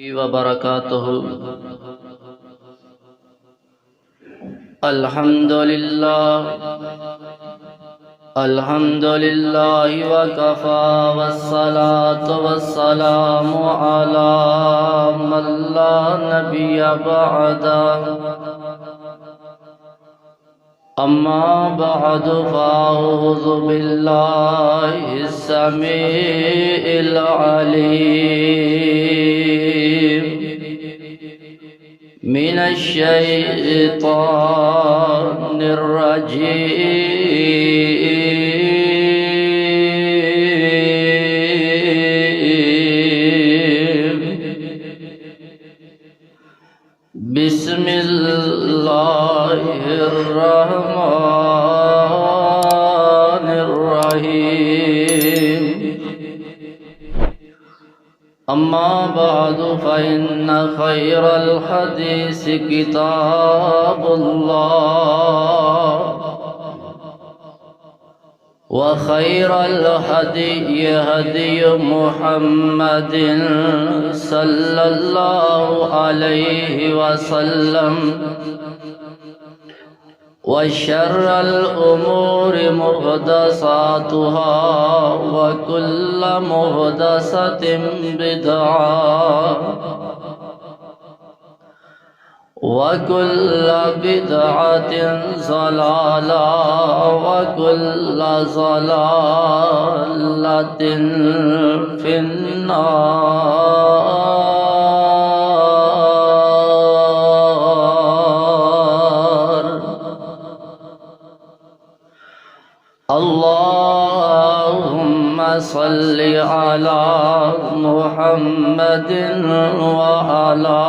وبركاته. الحمد لله وكفى والصلاة والسلام على من لا نبي بعده. أما بعد فأعوذ بالله السميع العليم من الشيطان الرجيم. بسم الله الرحمن الرحيم. أما بعد فإن خير الحديث كتاب الله وخير الهدي هدي محمد صلى الله عليه وسلم وشر الأمور محدثاتها وكل محدثة بدعة وكل بدعة ضلالة وكل ضلالة في النار. اللهم صل على محمد وعلى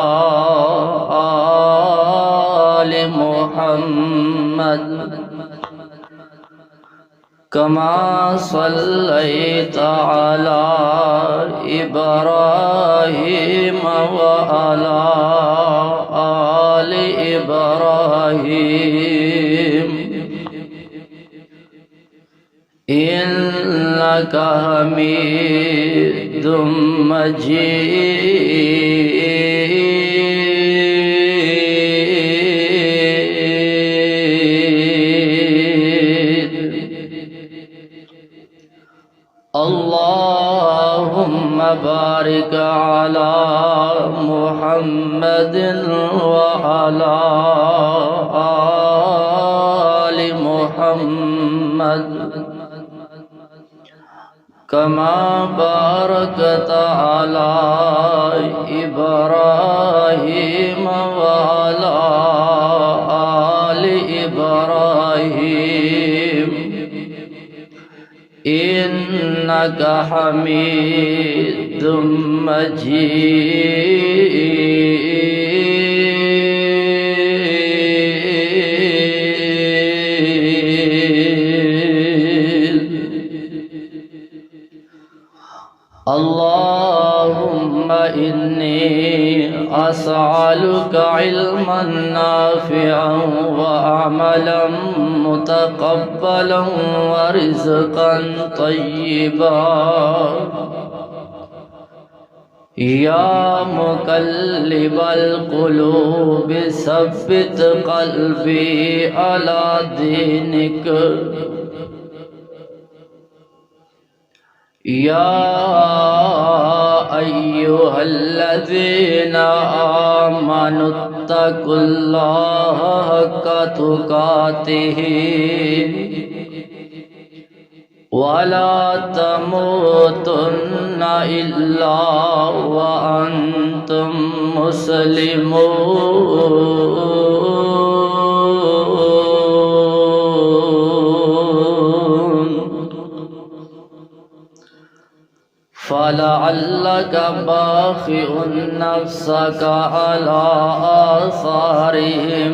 آل محمد كما صليت على إبراهيم وعلى آل إبراهيم إنك حميد مجيد. اللهم بارك على محمد وعلى آل محمد كما باركت على إبراهيم وعلى آل إبراهيم إنك حميد مجيد. اللهم إني أسألك علما نافعا وعملا متقبلا ورزقا طيبا. يا مقلب القلوب ثبت قلبي على دينك. يا أيها الذين آمنوا اتقوا الله حق تقاته ولا تموتن إلا وأنتم مسلمون. فلعلك باخع نفسك على آثارهم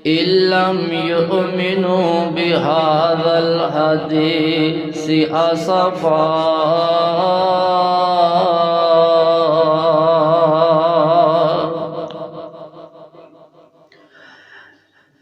إن لم يؤمنوا بهذا الحديث أسفا.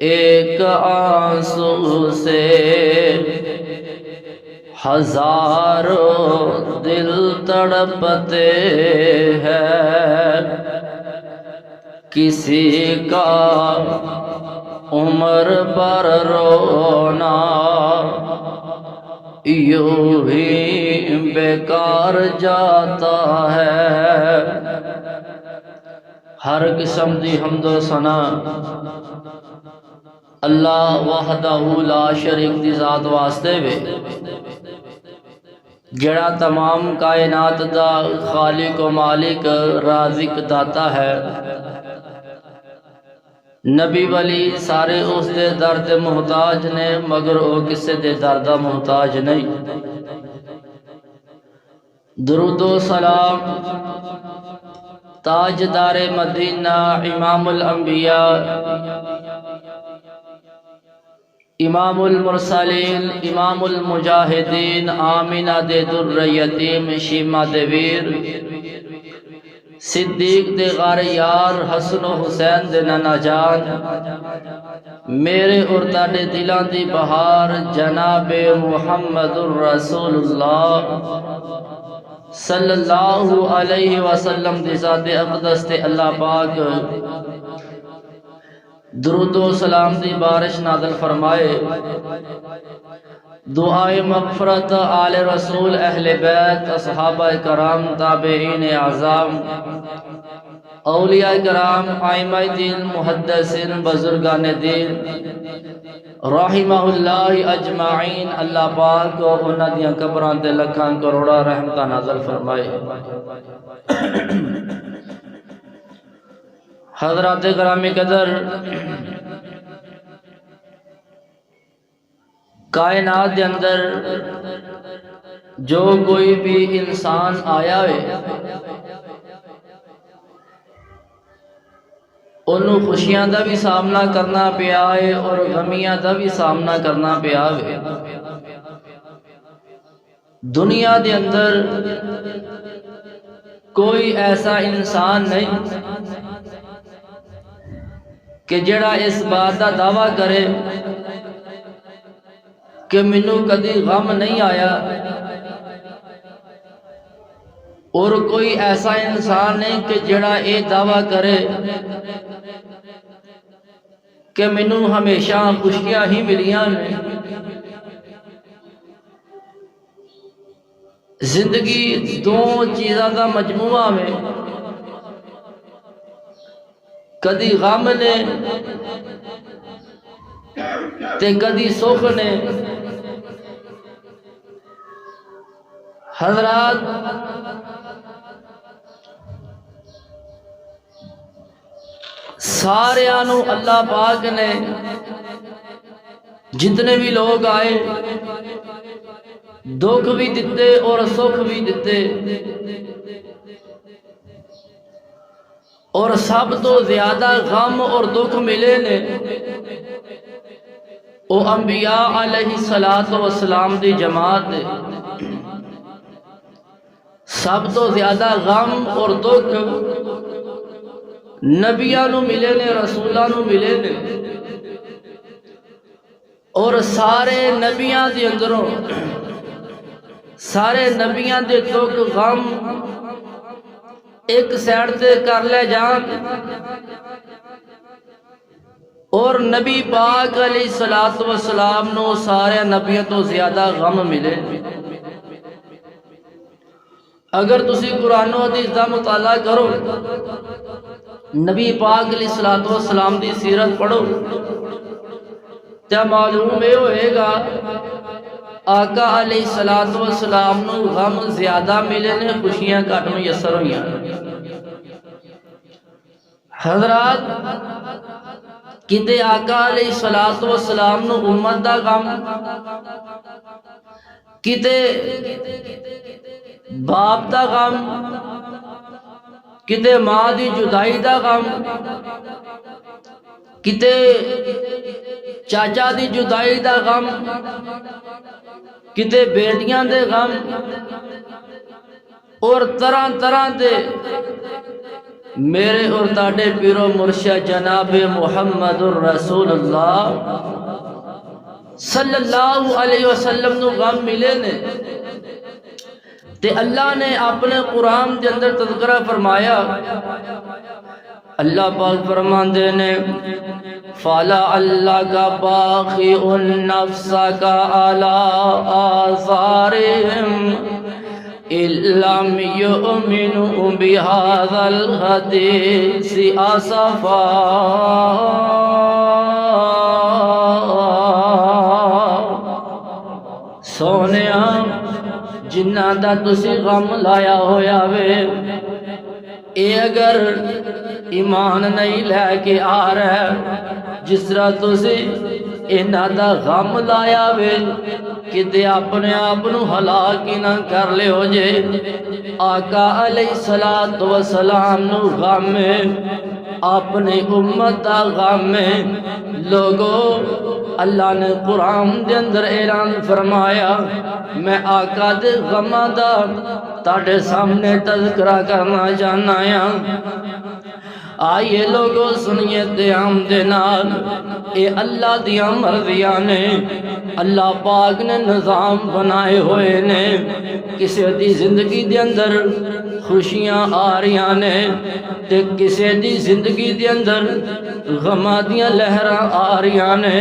ایک آنسو سے ہزاروں دل تڑپتے ہیں، کسی کا عمر پر رونا یوں ہی بیکار جاتا ہے۔ ہر قسم دی حمد و ثنا اللہ وحدہ لا شریک دی ذات واسطے وے، جڑا تمام کائنات دا خالق و مالک رازق داتا ہے۔ نبی ولی سارے اس دے درد محتاج نے، مگر وہ کسے دے درد محتاج نہیں۔ درود و سلام تاجدار مدینہ، امام الانبیاء، امام المرسلین، امام المجاہدین، آمینہ دے در یتیم، شیمہ دے ویر، صدیق دے غار یار، حسن و حسین دے نانا جان، میرے اور تاڑے دلان دی بہار جناب محمد الرسول اللہ صلی اللہ علیہ وسلم دی ذات اقدس تے اللہ پاک درود و سلام دی بارش نازل فرمائے۔ دعائے مغفرت آل رسول، اہل بیت، اصحابہ کرام، تابعین اعظام، اولیاء کرام، ائمہ دین، محدثین، بزرگان دین رحمہ اللہ اجمعین، اللہ پاک کو انہاں دیاں قبراں تے لکھاں کروڑا رحمتاں نازل فرمائے۔ حضرات گرامی قدر، کائنات دے اندر جو کوئی بھی انسان آیا ہے، انہوں خوشیاں دا بھی سامنا کرنا پیا ہے اور غمیاں دا بھی سامنا کرنا پیا ہے۔ دنیا دے اندر کوئی ایسا انسان نہیں کہ جڑا اس بات دا دعویٰ کرے کہ منوں کدی غم نہیں آیا، اور کوئی ایسا انسان نہیں کہ جڑا یہ دعویٰ کرے کہ منوں ہمیشہ خوشیاں ہی ملیاں نے۔ زندگی دو چیزاں دا مجموعہ میں، کدی غم نے تے کدی سکھ نے۔ حضرات ساریانو اللہ پاک نے جتنے بھی لوگ آئے دکھ بھی دیتے اور سکھ بھی دیتے، اور سب تو زیادہ غم اور دکھ ملے نے او انبیاء علیہ السلام دی جماعت نے۔ سب تو زیادہ غم اور دکھ نبیاں نو ملے نے، رسولاں نو ملے نے، اور سارے نبیاں دے اندروں سارے نبیاں دے دکھ غم ایک سائڈ تے کر لے جان، اور نبی پاک علیہ السلام نو سارے نبیوں تو زیادہ غم ملے۔ اگر تسی قرآن و حدیث دا مطالعہ کرو، نبی پاک علیہ السلام دی سیرت پڑھو، تے معلوم یہ ہوئے گا آقا علیہ السلام نو غم زیادہ ملے نے، خوشیاں گھٹ میسر ہوئیاں۔ حضرات کتے آقا علیہ السلام نو امت دا غم، کتے باپ دا غم، کتے ماں دی جدائی دا غم، کتے چاچا دی جدائی دا غم، کتے بیٹیاں دے غم، اور طرح طرح دے میرے اور تاڑے پیرو مرشد جناب محمد الرسول اللہ صلی اللہ علیہ وسلم نو غم ملے نے تے اللہ نے اپنے قرآن کے اندر تذکرہ فرمایا اللہ پاک فرماندے نے فَلَا اللَّكَ بَاخِعُ النَّفْسَكَ عَلَىٰ آثَارِهِمْ إِن لَّمْ يُؤْمِنُوا بِهَٰذَا الْحَدِيثِ آسَفًا سونیا جنہ دا تسی غم لایا ہویا وے اے اگر ایمان نہیں لے کے آ رہا جس طرح تسی انہ دا غم لایا وے کہ دے اپنے آپنو ہلاک نہ کر لے ہو جے آقا علیہ السلام نو غم میں اپنے امت دا غم میں لوگوں اللہ نے قرآن دے اندر اعلان فرمایا میں آقا دے غمہ دا تاڑے سامنے تذکرہ کرنا چاہنا یا آئیے لوگوں سنیے دیام دے نال اے اللہ دیا مرضیاں نے اللہ پاک نے نظام بنائے ہوئے نے کسی دی زندگی دے اندر خوشیاں آ رہیاں نے تے کسی دی زندگی دے اندر غمہ دیاں لہراں آ رہیاں نے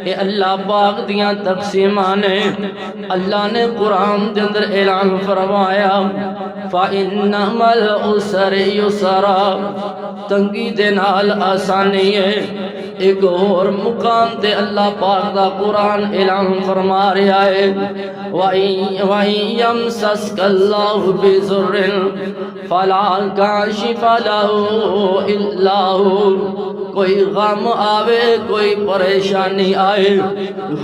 اے اللہ پاک دیاں تقسیماں نے اللہ نے قرآن دے اندر اعلان فرمایا فَإِنَّمَا الْعُسْرِ يُسْرًا تنگی دے نال آسانی ہے ایک اور مقام تے اللہ پاک دا قرآن اعلان فرما رہا ہے وَإِن يَمْسَسْكَ اللَّهُ بِضُرٍّ فَلَا كَاشِفَ لَهُ إِلَّا هُوَ کوئی غم آوے کوئی پریشانی آئے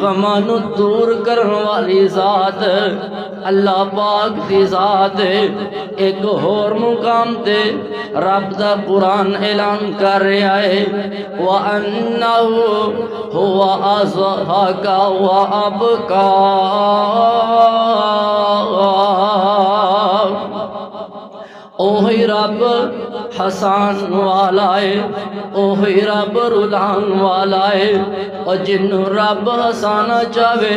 غمانو دور کرنے والی ذات اللہ پاک دی ذات ایک اور مقام تے رب دا قرآن اعلان کر رہا ہے وَأَنَّهُ هُوَ أَضْحَكَ وَأَبْكَىٰ اوہی رب حسان والا ہے اوہی رب رلان والا ہے اور جنہوں رب حسانا چاہے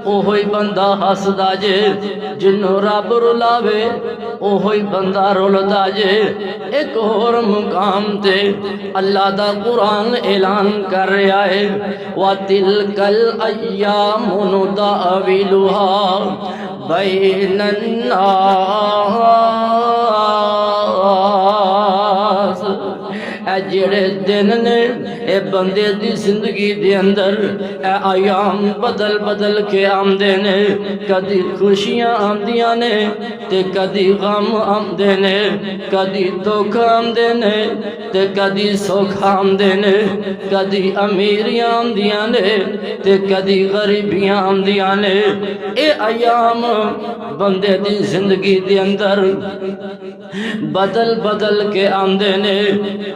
اوہی بندہ حسدا جے جنہوں رب رلاوے اوہی بندہ رلدا جے ایک اور مقام تے اللہ دا قرآن اعلان کر رہا ہے وَتِلْكَ الْأَيَّامُ نُدَاوِلُهَا بَيْنَ النَّاسِ اے جڑے دن نے اے بندے دی زندگی دے اندر اے ایام بدل بدل کے آمدے نے کدی خوشیاں آمدیاں نے تے کدی غم آمدے نے کدی دکھ آمدے نے تے کدی سکھ آمدے نے کدی امیریاں آمدیاں نے تے کدی غریبیاں آمدیاں نے اے ایام بندے دی زندگی دے اندر بدل بدل کے آمدے نے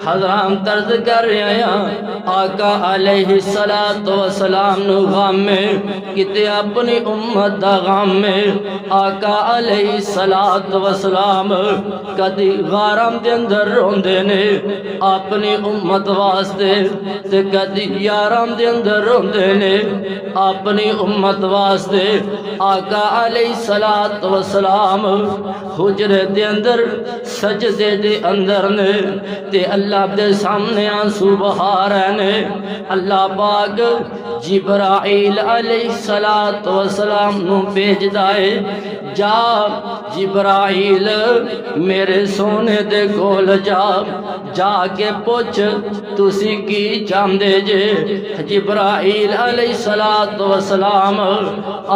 حضرام طرز کر رہے ہیں آقا علیہ السلام نو غام میں کتے اپنی امت دا غام میں آقا علیہ السلام کدی غارم دے اندر روندے نے اپنی امت واسطے تے کدی یارم دے اندر روندے نے اپنی امت واسطے آقا علیہ السلام حجرے دے اندر سجدے دے اندر نے تے اللہ دے سامنے آنسو بہا رہے نے اللہ پاک جبرائیل علیہ السلام نو بھیج دائے جا جبرائیل میرے سونے دے کول جا کے پوچھ تسی کی چاندے جے جبرائیل علیہ السلام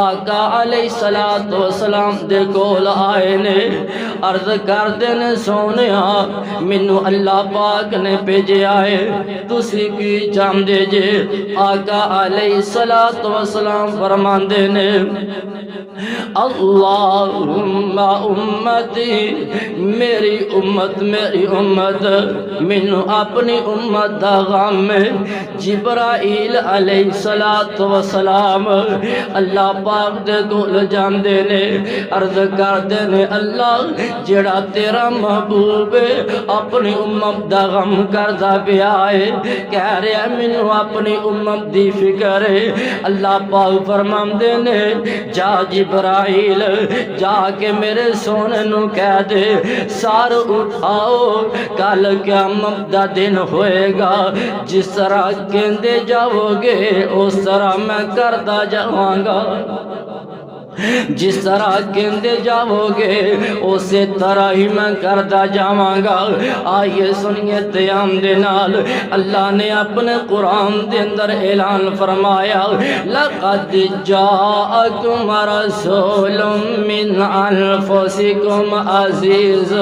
آقا علیہ السلام دے کول آئے نے عرض کر دینے سونیا منو اللہ پاک نے بھیجے آئے تسی کی چاندے جے آقا علیہ السلام فرمان دینے اللہم امتی میری امت منو اپنی امت امت دا غم جبرائیل علیہ السلام اللہ پاک دے کول جاندے نے عرض کردے نے اللہ جڑا تیرا محبوب اپنی امت دا غم کردا پیا ہے کہہ رہا مینوں اپنی امت دی فکر ہے اللہ پاک فرماندے نے جا جبرائیل جا کے میرے سونے نو کہہ دے سار اٹھاؤ کل قیامت دا دن ہوئے گا جس طرح کہندے جاؤ گے اس طرح میں کردا جاواں گا جس طرح کہندے جاؤ گے اسی طرح ہی میں کردا جاواں گا آئیے سنیے تیام دے نال اللہ نے اپنے قرآن دے اندر اعلان فرمایا لقد جاءکم رسول من انفسکم عزیز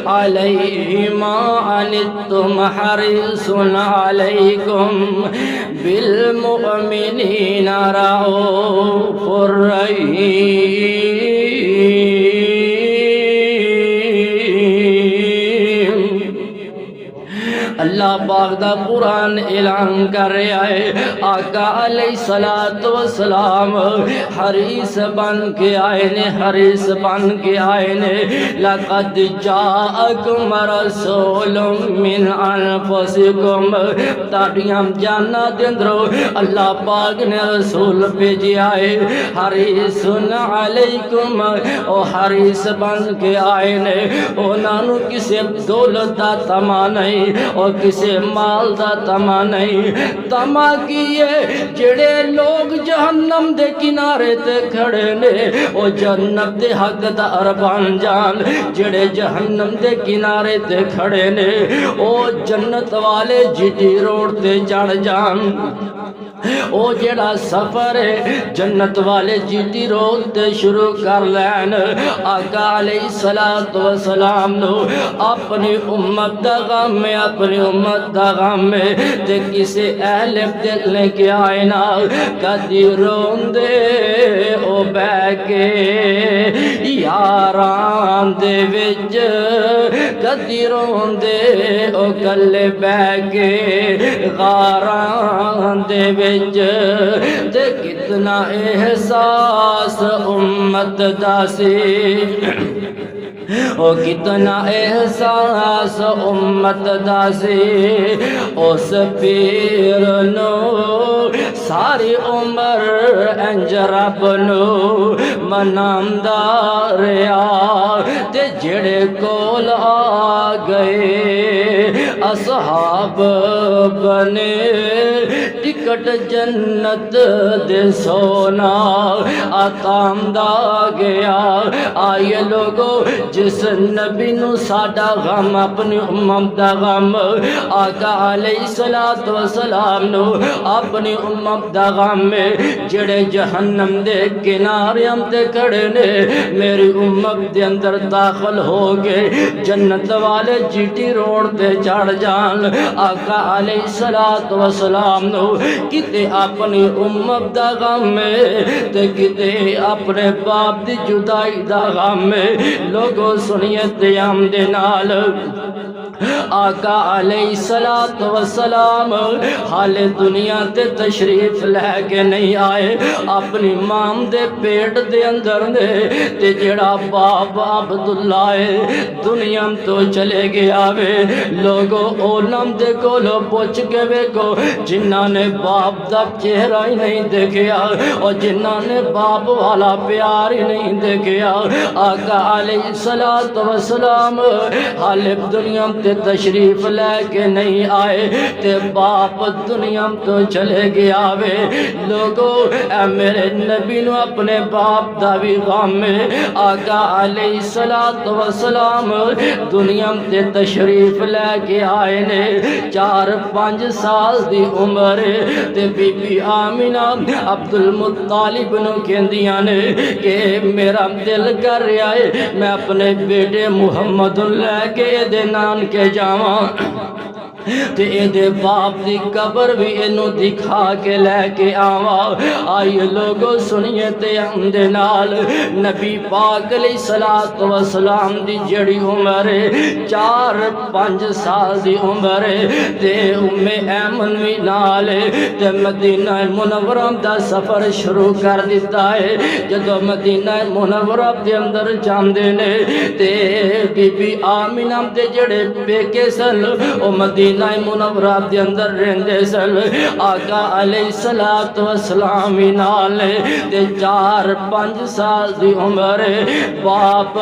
علیہ ما عنتم حریص علیکم بالمؤمنین رؤوف الرحیم اللہ پاک دا قرآن اعلان کر رہا ہے آقا علیہ السلام حریص بن کے آئے نے حریص بن کے آئے نے لقد جاءکم رسول من انفسکم تاڑیاں جانا دندرو اللہ پاک نے رسول بھیجیا ہے حریص علیکم او حریص بن کے آئے نے انہاں نو کسے دولت دا تما نہیں اور کسے مال دا تما نہیں تما کیے جڑے لوگ جہنم دے کنارے تے کھڑے نے او جنت دے حق دار بن جان جڑے جہنم دے کنارے تے کھڑے نے او جنت والے جی ٹی روڈ تے چڑھ جان او جڑا سفر ہے جنت والے جی ٹی روڈ تے شروع کر لین آقا علیہ السلام نو اپنی امت دا غم میں اپنی امت دا غم میں تے کسے اہل دل نے کیا آئے نا کدی روندے او بہ کے یاران دے وچ کدی روندے او کلے بہ کے غاران دے وچ تے کتنا احساس امت دا سی او کتنا احساس امت دا سی اس پیر نو ساری عمر انج رب نو مناندا رہیا تے جڑے کول آ گئے اصحاب بنے ٹکٹ جنت دے سونا آتامدا گیا آئیے لوگو جس نبی نو ساڈا غم اپنی امت دا غم آقا علیہ السلام نو اپنی امت دا غم جڑے جہنم دے کنارے تے کھڑے نے میری امت دے اندر داخل ہو گئے جنت والے جی ٹی روڈ تے چڑھ جان آقا علیہ السلام نو کتے اپنی امت دا غم تے کتے اپنے باپ دی جدائی دا غم لوگو سنیے تیام دے نال آقا علیہ السلام حال دنیا تے تشریف لے کے نہیں آئے اپنی مام دے پیٹ دے اندر دے تے جڑا باپ عبداللہ ہے دنیا تو چلے گیا وے لوگو اولم دے کولو پوچھ کے ویکو جنہاں نے باپ دا چہرہ ہی نہیں دیکھیا اور جنہاں نے باپ والا پیار ہی نہیں دیکھیا آقا علیہ السلام حال دنیا تے تشریف لے کے نہیں آئے تے باپ دنیا تو چلے گیا وے لوگو اے میرے نبی نو اپنے باپ دا بھی غم آقا علیہ السلام دنیا تے تشریف لے کے آئے نے 4-5 سال دی عمر تے بی بی آمینہ عبد المطالب نو کہندیاں نے کہ میرا دل کر رہا ہے میں اپنے بیٹے محمد لے کے دے نان کے جاواں تے اے دے باپ دی قبر بھی اینو دکھا کے لے کے آوا۔ آئیے لوگو سنیے تے ہم دے نال نبی پاک علیہ السلام دی جڑی عمر 4-5 سال دی عمر تے ایمن وی نال تے مدینہ منورہ دا سفر شروع کر دیتا ہے۔ جدو مدینہ منورہ دے اندر جاندے نے تے بی بی آمینہ دے جڑے پیکے سن او مدینہ منورہ دے اندر رہندے سن۔ آقا علیہ السلام نال تے 4-5 سال دی عمر باپ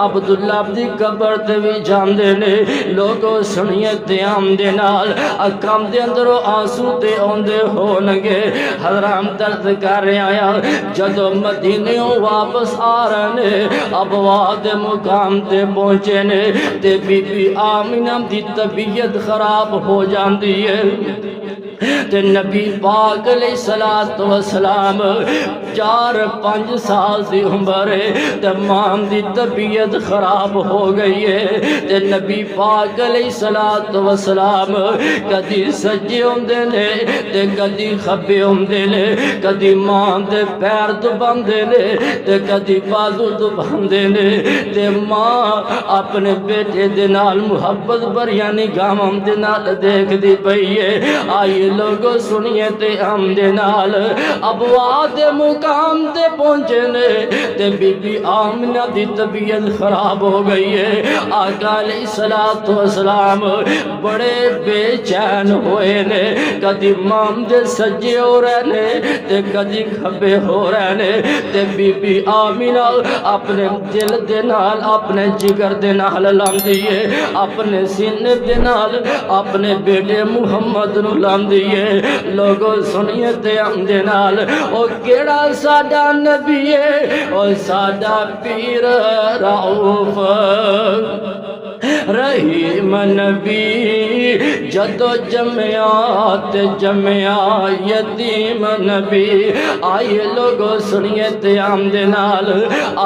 عبداللہ دی قبر تے بھی جاندے نے۔ لوگو سنیے تے ہم دے نال اکھاں دے اندر آنسو تے اوندے ہونگے۔ حضرام درد کر رہے آیا جدو مدینے واپس آ رہے نے ابواد مقام تے پہنچے نے تے بی بی آمینہ دی طبیعت خراب ہو جاندی ہے تے نبی پاک علیہ السلام 4-5 سال دی عمر تے ماں دی طبیعت خراب ہو گئی ہے تے نبی پاک علیہ السلام کدی سجے ہوندے نے تے کدی کھبے ہوندے نے، کدی ماں دے پیر دباندے نے تے کدی بازو دباندے نے تے ماں اپنے بیٹے دے نال محبت بھریاں نگاہاں دے نال دیکھ دی پئی ہے۔ آئیے لوگو سنیے تے ہم دے نال ابواد مقام تے پہنچے نے تے بی بی آمنہ دی طبیعت خراب ہو گئی ہے۔ آقا علیہ السلام بڑے بے چین ہوئے نے، کدی مام دے سجے ہو رہے نے تے کدی کھبے ہو رہے نے تے بی بی آمنہ اپنے دل دے نال اپنے جگر دے نال لاندی ہے، اپنے سینے دے نال اپنے بیٹے محمد نو لاندی ہے۔ لوگو سنیے تے ہم دے نال او کیڑا ساڈا نبی ہے، او ساڈا پیر رؤوف رحیم نبی، جدو جمعیات جمعیا یتیم نبی۔ آئیے لوگو سنیے تے ہم دے نال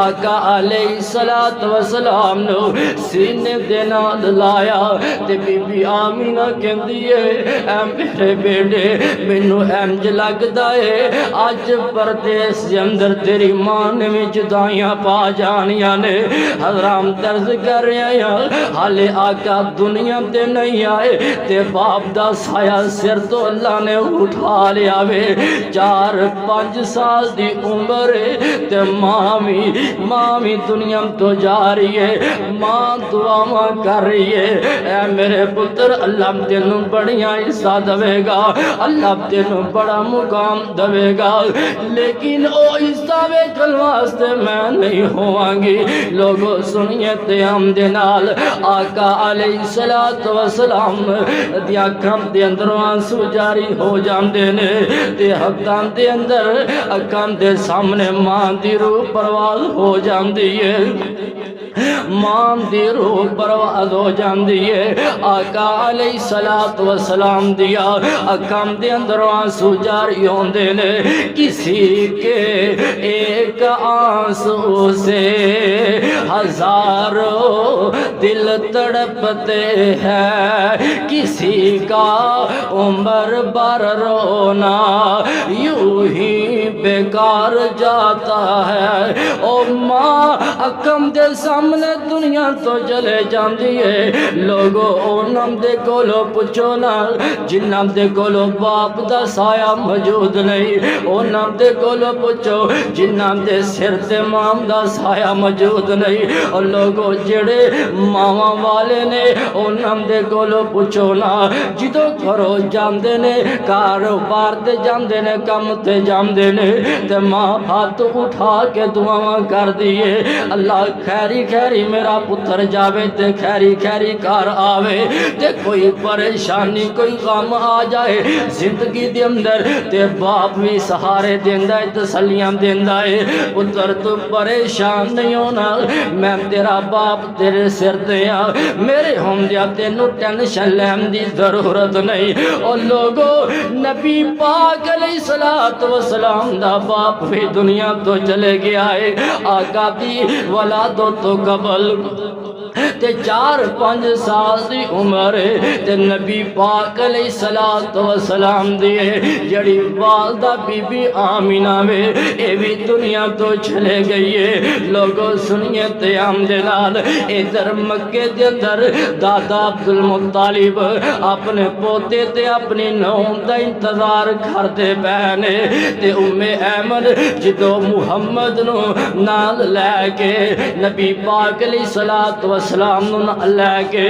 آقا علیہ السلام نو سینے دے نال لایا تے بی بی آمینہ کہندی ہے اے میرے بیٹے مینو انج لگدا ہے اج پردیس دے اندر تیری ماں نے بھی جدائیاں پا جانیاں نے۔ حضرام درد کر رہے ہیں حالے آقا دنیا تے نہیں آئے تے باپ دا سایہ سر تو اللہ نے اٹھا لیا وے۔ 4-5 سال دی عمر تے ماں بھی دنیا تو جا رہی ہے، ماں دعا کر رہی ہے اے میرے پتر اللہ تینوں بڑیاں حصہ دے گا، اللہ تینوں بڑا مقام دے گا، لیکن او حصہ ویکھن واسطے میں نہیں ہواں گی۔ لوگو سنیے تے ہم دے نال آقا علیہ السلام دی اکھاں دے اندر آنسو جاری ہو جاندے نے تے حقاں دے اندر اکھاں دے سامنے ماں دی روح پرواز ہو جاندی ہے، ماں دی روح پرواز ہو جاندی ہے۔ آقا علیہ السلام دیا اکھاں دے اندر آنسو جاری ہوندے نے، کسی کے ایک آنسو سے ہزاروں دل تڑپتے ہیں، کسی کا عمر بھر رونا یوں ہی بیکار جاتا ہے۔ او ماں اکھم دے سامنے دنیا تو چلے جاندی ہے، لوگو اونم دے کولو پچھو نا جنم دے کولو باپ دا سایہ موجود نہیں، اونم دے کولو پچھو جنم دے سر تے مام دا سایہ موجود نہیں۔ اور لوگو جڑے ماواں والے نے اونم دے کولو پچھو نا جدو گھرو جاندے نے کاروبار تے جاندے نے کم تے جاندے نے تے ماں ہاتھ اٹھا کے دعاواں کر دیے اللہ خیری خیری میرا پتر جاوے تے خیری خیری کار آوے تے کوئی پریشانی کوئی غم آ جائے زندگی دے اندر تے باپ بھی سہارے دیندا ہے تسلیاں دیندا ہے پتر تو پریشان نہیں ہونا میں تیرا باپ تیرے سر تے آ میرے ہوندیا تینوں ٹینشن لین دی ضرورت نہیں۔ اور لوگو نبی پاک علیہ السلام دا باپ بھی دنیا تو چلے گیا ہے، آقا دی ولادت تو قبل تے 4-5 سال دی عمر تے نبی پاک علیہ الصلوۃ والسلام دی جڑی والدہ بی بی آمینہ وے اے بھی دنیا تو چلے گئی ہے۔ لوگوں سنیے تے عام دے نال ادھر مکے دے اندر دادا عبد المطلب اپنے پوتے تے اپنی نوں دا انتظار کردے پے نے تے ام ایمن جدو محمد نو نال لے کے نبی پاک علیہ الصلوۃ والسلام نو لے کے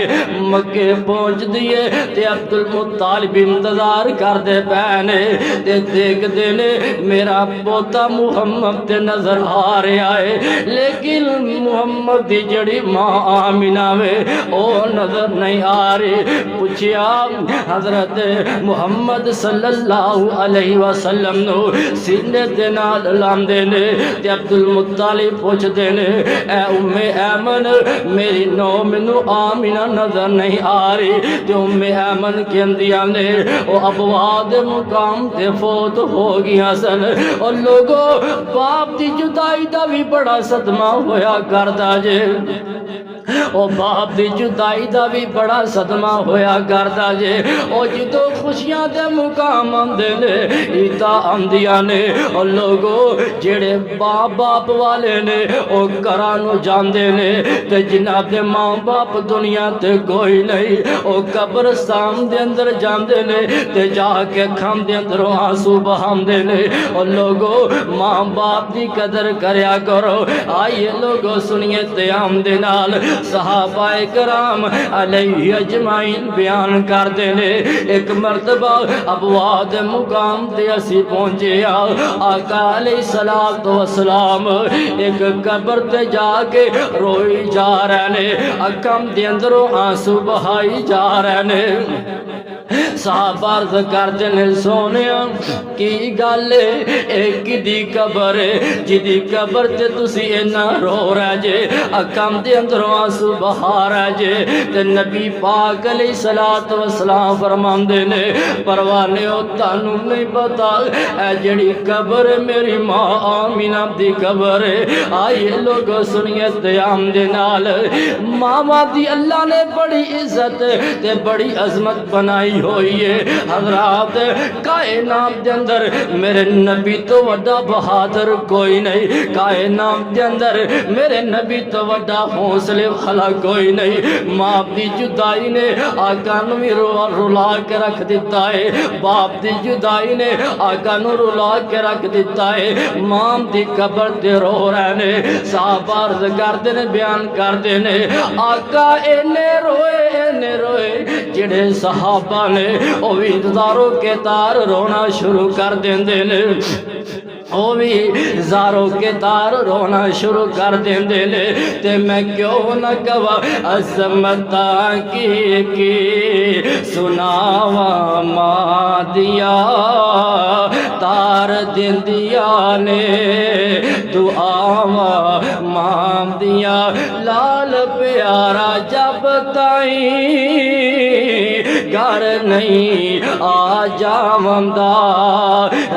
مکے پہنچ دیے تے عبد المطلب انتظار کردے پے نے تے دیکھ دے نے میرا پوتا محمد تے نظر آ رہا ہے لیکن محمد دی جڑی ماں آمینہ وے او نظر نہیں آ رہی۔ پوچھیا حضرت محمد صلی اللہ علیہ وسلم نو سینے دے نال لاندے نے تے عبد المطلب پوچھ دے نے اے ام ایمن میری نو مینوں آمینہ نظر نہیں آ رہی تے ام ایمن کہندیاں نے او ابواد مقام تے فوت ہو گیا سن۔ اور لوگوں باپ دی جدائی دا بھی بڑا صدمہ ہویا کردا جے او باپ دی جدائی دا بھی بڑا صدمہ ہویا کردا جے او جدو خوشیاں دے مقام آندے نے عیداں آندیاں نے او لوگوں جڑے باپ والے نے او گھراں نو جاندے نے تے جنہاں دے ماں باپ دنیا تے کوئی نہیں او قبرستان دے اندر جاندے نے تے جا کے اکھاں دے اندروں آنسو بہاندے نے۔ او لوگوں ماں باپ دی قدر کریا کرو۔ آئیے لوگوں سنیے تے عام دے نال صحابہ کرام علیہ اجمعین بیان کر دینے ایک مرتبہ ابواد مقام تے اسی پہنچے آقا علیہ الصلوۃ والسلام ایک قبر تے جا کے روئی جا رہے نے اکھاں دے اندروں آنسو بہائی جا رہے نے۔ صحابہ عرض کرتے نے سونیا کی گل ایک دی قبر جدی قبر تے تسی اینا رو رہے جے اکھاں دے اندروں آنسو بہا رہے جے تے نبی پاک علیہ الصلوۃ والسلام فرماندے نے پروانیو تانوں نہیں پتا اے جڑی قبر میری ماں آمینہ دی قبر آئیے لوگوں سنیے تے عام دے نال ماما دی اللہ نے بڑی عزت تے بڑی عظمت بنائی ہوئی ہے۔ حضرات کائنات دے اندر میرے نبی تو وڈا بہادر کوئی نہیں، کائنات دے اندر میرے نبی تو وڈا حوصلے والا کوئی نہیں۔ ماں دی جدائی نے آقا نو بھی رلا کے رکھ دیتا ہے، باپ دی جدائی نے آقا نو رلا کے رکھ دیتا ہے، ماں دی قبر تے رو رہے نے۔ صحابہ عرض کردے نے بیان کردے نے آقا اینے روئے جڑے صحابہ نے او بھی زاروں کے تار رونا شروع کر دیندے نے، او بھی زاروں کے تار رونا شروع کر دیندے نے۔ تے میں کیوں نہ کہوا عظمتاں کی سناواں ماں دیا تار دیندیاں نے دعاواں ماں دیا لال پیارا جب تائیں گھر نہیں آ جاوندا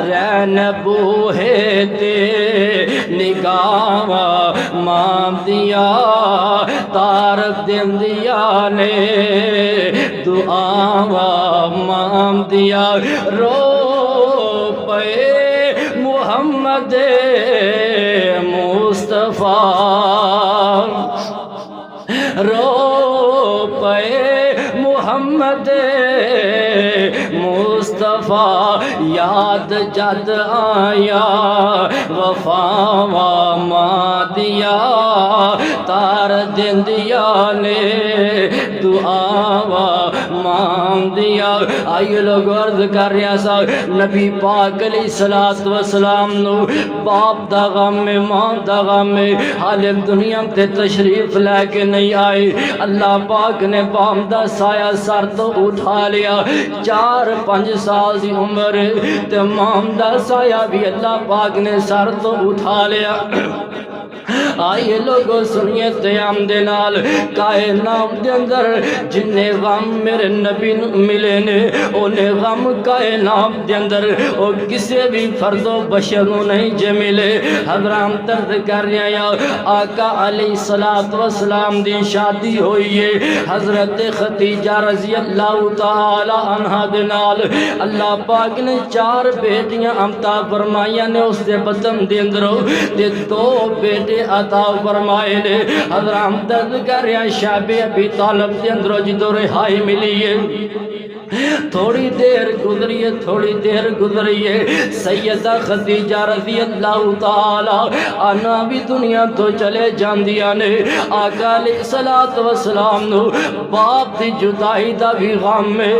رہن بوہے تے نگاواں ماں دیا تار دیندیاں نے دعاواں ماں دیا رو پے محمد مصطفیٰ رو پے محمد مصطفیٰ یاد جد آیا وفاواں ماں دیا تار دیندیاں نے دعاواں ماں دیا۔ آئیے لوگ عرض کر رہا سا نبی پاک علیہ الصلوۃ والسلام نو باپ دا غم میں ماں دا غم میں حالم دنیا تے تشریف لے کے نہیں آئے، اللہ پاک نے باپ دا سایہ سر تو اٹھا لیا، 4-5 سال دی عمر تے ماں دا سایہ بھی اللہ پاک نے سر تو اٹھا لیا۔ آئیے لوگو سنیے تیام دے نال کائنات دے اندر جننے غم میرے نبی ملے نے انہیں غم کائنات دے اندر او کسے بھی فرد و بشر نہیں جے ملے۔ حضرات درد کر رہے ہیں آقا علیہ السلام دی شادی ہوئی ہے حضرت خدیجہ رضی اللہ تعالی عنہ دے نال۔ اللہ پاک نے 4 بیٹیاں عطا فرمائیاں نے اس دے بطن دے اندروں تے 2 بیٹے عطا فرمائے نے۔ حضرات درد کر رہے ہیں شب ابی طالب دے اندروں جدو رہائی ملی ہے تھوڑی دیر گزری ہے سیدہ خدیجہ رضی اللہ تعالی عنہ بھی دنیا تو چلے جاندیاں نے۔ آقا علیہ السلام نو باپ دی جدائی دا بھی غم میں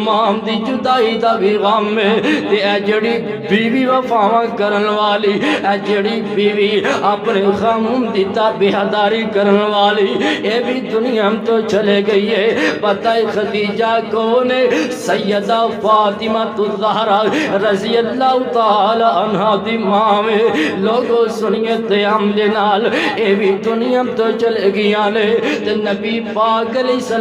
ماں دی جدائی دا بھی غم میں تے اے جڑی بیوی وفاواں کرن والی اے جڑی بیوی اپنے غم دی تابعداری کرن والی اے بھی دنیا تو چلے گئی ہے۔ پتہ خدیجہ کون ہے؟ سیدہ فاطمہ الزہرا رضی اللہ تعالی عنہ دی ماں میں۔ لوگوں سنیے تیام دے نال اے بھی دنیا تو چلے گیا نے تے نبی پاک علیہ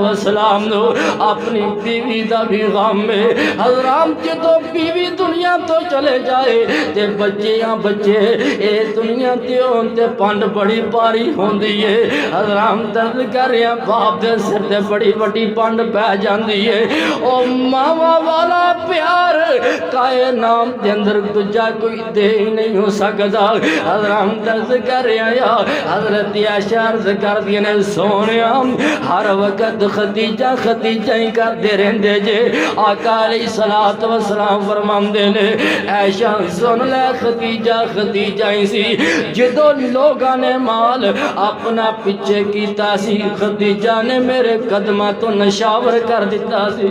السلام نو اپنی بیوی دا بھی غم میں۔ حضرات جدو بیوی دنیا تو چلے جائے تے بچے اے دنیا تے پانڈ بڑی پاری ہوندی ہے۔ حضرات درد کر رہے ہیں باپ دے سر تے بڑی بڑی پانڈ پہ جاندی ہے۔ او ماما والا پیار کائنات دے اندر دجا کوئی دے ہی نہیں ہو سکتا۔ حضرات درد کر رہے ہیں حضرت عائشہ عرض کر دیا نے سونیا ہر وقت خدیجہ ہی کر دے رہندے جے۔ آقا علیہ السلام فرماندے نے عائشہ سن لے خدیجہ ہی سی جدو لوگاں نے مال اپنا پیچھے کیتا سی خدیجہ نے میرے قدماں تو نشاور کر دیتا سی۔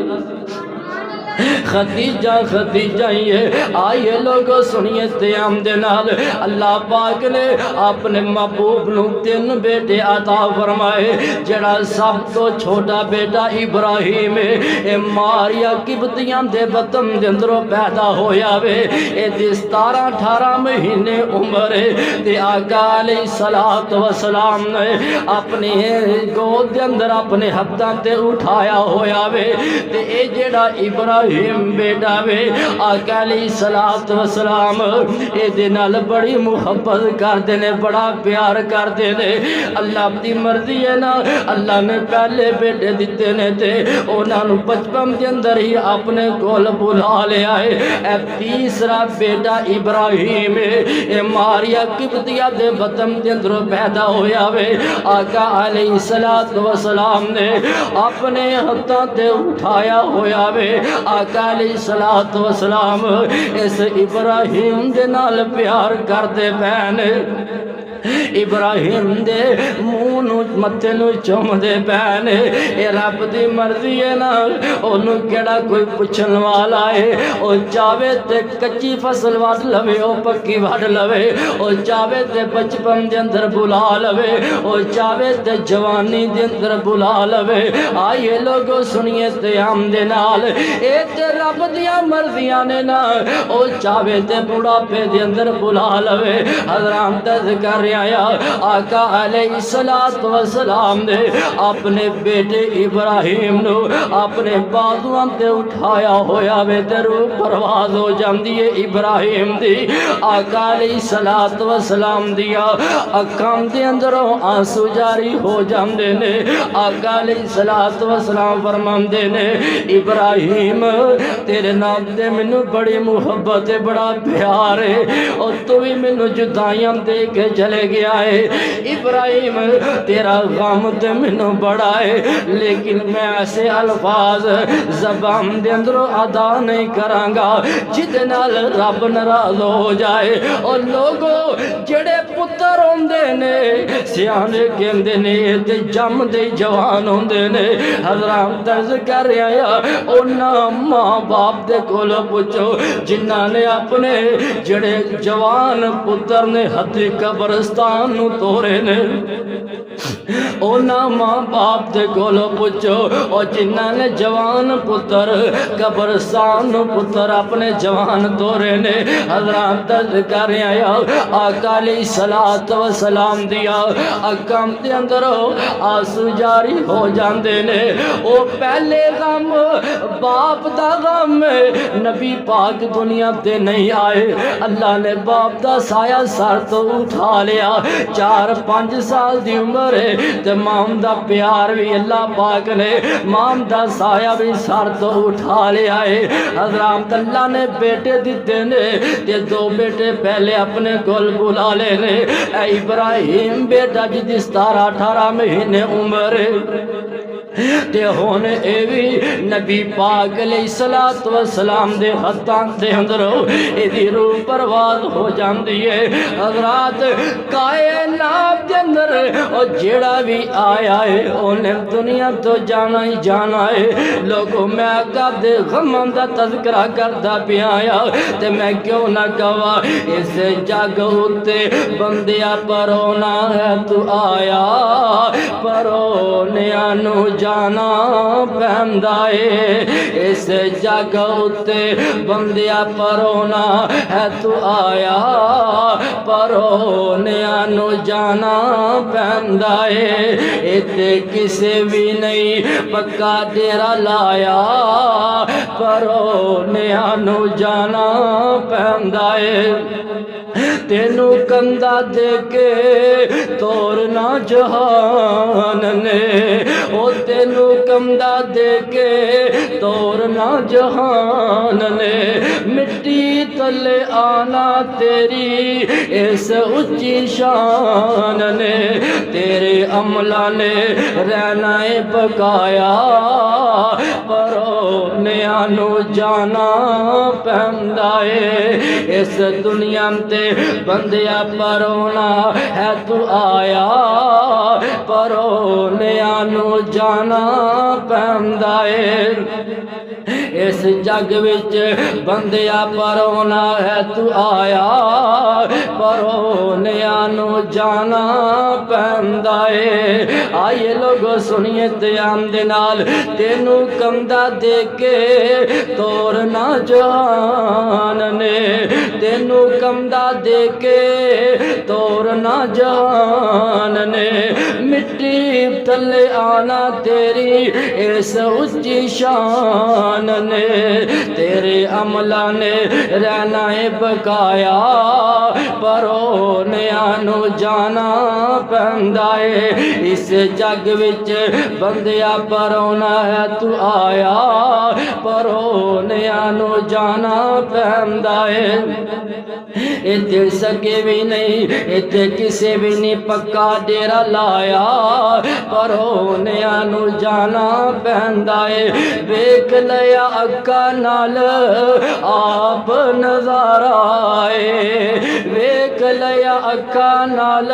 خدیجہ ہی ہے۔ آئیے لوگوں سنیے تیام دے نال اللہ پاک نے اپنے محبوب نو 3 بیٹے عطا فرمائے۔ جڑا سب تو چھوٹا بیٹا ابراہیم ہے اے ماریا قبطیاں دے بطن دے اندروں پیدا ہویا وے اے دی 17-18 مہینے عمر ہے تے آقا علیہ السلام نے اپنے گود دے اندر اپنے ہاتھاں تے اٹھایا ہویا وے تے اے جڑا ابراہیم بیٹا وے آقا علیہ السلام اے دے نال بڑی محبت کردے نے بڑا پیار کردے نے۔ اللہ اپنی مرضی ہے نا اللہ نے پہلے بیٹے دیتے نے تے انہاں نو بچپن دے اندر ہی اپنے کول بلا لیا ہے۔ اے تیسرا بیٹا ابراہیم اے ماریا قبطیہ دے بطن دے اندر پیدا ہویا وے آقا علیہ السلام نے اپنے ہاتھاں تے اٹھایا ہویا وے۔ آقا علیہ السلام اس ابراہیم دے نال پیار کردے پین ابراہیم دے منہ نو متھے نو چوم دے پین اے رب دی مرضی ہے نا اونوں کیڑا کوئی پوچھن والا ہے۔ او چاہے تے کچی فصل وڈ لوے او پکی وڈ لوے او چاہے تے بچپن دے اندر بلا لوے او چاہے تے جوانی دے اندر بلا لوے۔ آئیے لوگوں سنیے تیام دے نال اے تے رب دیاں مرضیاں نے نا او چاہے تے بڑھاپے دے اندر بلا لوے۔ حضرات ذکر آیا آقا علیہ السلام نے اپنے بیٹے ابراہیم نو اپنے بازواں تے اٹھایا ہویا وے تے روح پرواز ہو جاندی ہے ابراہیم دی۔ آقا علیہ السلام دیا اکھاں دے اندروں آنسو جاری ہو جاندے نے۔ آقا علیہ السلام فرماندے نے ابراہیم تیرے نام دے مینوں بڑی محبت ہے بڑا پیار ہے اور تو بھی مینوں جدائیاں دے کے چلے گیا ہے۔ ابراہیم تیرا غم تے مینوں بڑا ہے لیکن میں ایسے الفاظ زبان دے اندروں ادا نہیں کراں گا جدے نال رب ناراض ہو جائے۔ اور لوگوں جڑے پتر ہوندے نے سیانے کہندے نے تے جم دے جوان ہوندے نے۔ حضرات درز کر رہا انہاں ماں باپ دے کول پوچھو جنہاں نے اپنے جڑے جوان پتر نے ہتھی قبرستان قبرستان نو تورے نے اونا ماں باپ دے کولو پوچھو او جنہاں نے جوان پتر قبرستان نو پتر اپنے جوان تورے نے حضرات درد کر آیا آقا علیہ السلام دیا اکام دے اندر آنسو جاری ہو جاندے نے او پہلے غم باپ دا غم نبی پاک دنیا تے نہیں آئے اللہ نے باپ دا سایہ سر تو اٹھا لیا 4-5 سال دی عمر ہے تے مام دا پیار بھی اللہ پاک نے مام دا سایہ بھی سر تو اٹھا لیا ہے حضرات اللہ نے بیٹے دیتے نے تے 2 بیٹے پہلے اپنے کول بلا لے نے اے ابراہیم بیٹا جی 17-18 مہینے عمر ہے تے ہونے اے بھی نبی پاک علیہ السلام دے ہتھاں دے اندر اے دی روح پرواز ہو جاندی ہے حضرات کائنات دے اندر او جیڑا بھی آیا ہے انہیں دنیا تو جانا ہی جانا ہے لوگوں میں آقا دے غماں دا تذکرہ کردا پیا آیا تے میں کیوں نہ کہوا اس جگ اُتے بندیا پرونا ہے تو آیا پرونیاں نو جانا پیندا ہے اس جگ اُتے بندیا پرونا ہے تو آیا پرونیاں نو جانا پیندا ہے اتے کسے بھی نہیں پکا ڈیرا لایا پرونیاں نو جانا پیندا ہے تینو کندہ دے کے توڑنا جہان نے او تینو کندہ دے کے توڑنا جہان نے مٹی تلے آنا تیری اس اچھی شان نے تیرے عملہ نے رہنا پکایا پرونیاں نو جانا پیندا ہے اس دنیا تے بندیا پرونا ہے تو آیا پرونیاں نو جانا پیندا ہے اس جگ وچ بندیا پرونا ہے تو آیا پرونیاں نو جانا پیندا ہے آئیے لوگو سنیے تیام دے نال تینو کمدہ دے کے توڑنا جہان نے تینو کمدہ دے کے توڑنا جہان نے مٹی تلے آنا تیری اس اچھی شان نے تیرے عملہ نے رہنا بقایا پرونیاں نو جانا پیندا ہے اس جگ وچ بندیا پرونا ہے تو آیا پرونیاں نو جانا پیندا ہے اتنے سکے بھی نہیں اتنے کسے بھی نہیں پکا ڈیرا لایا پرونیاں نو جانا پیندا ہے ویکھ لیا اکا نال آپ نظارہ آئے ویکھ لیا اکا نال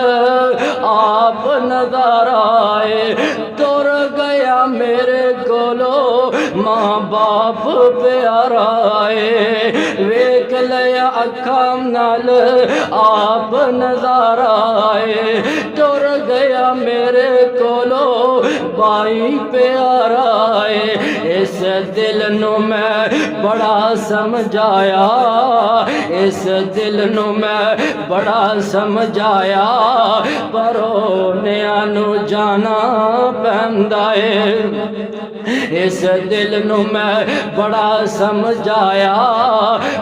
آپ نظارہ آئے تر گیا میرے کولو ماں باپ پیارا آئے ویکھ لیا اکا نال آپ نظارہ آئے تر گیا میرے کولو بائی پیارا آئے اس دل نو میں بڑا سمجھایا اس دل نو میں بڑا سمجھایا پرونیاں نو جانا پیندا ہے اس دل نو میں بڑا سمجھایا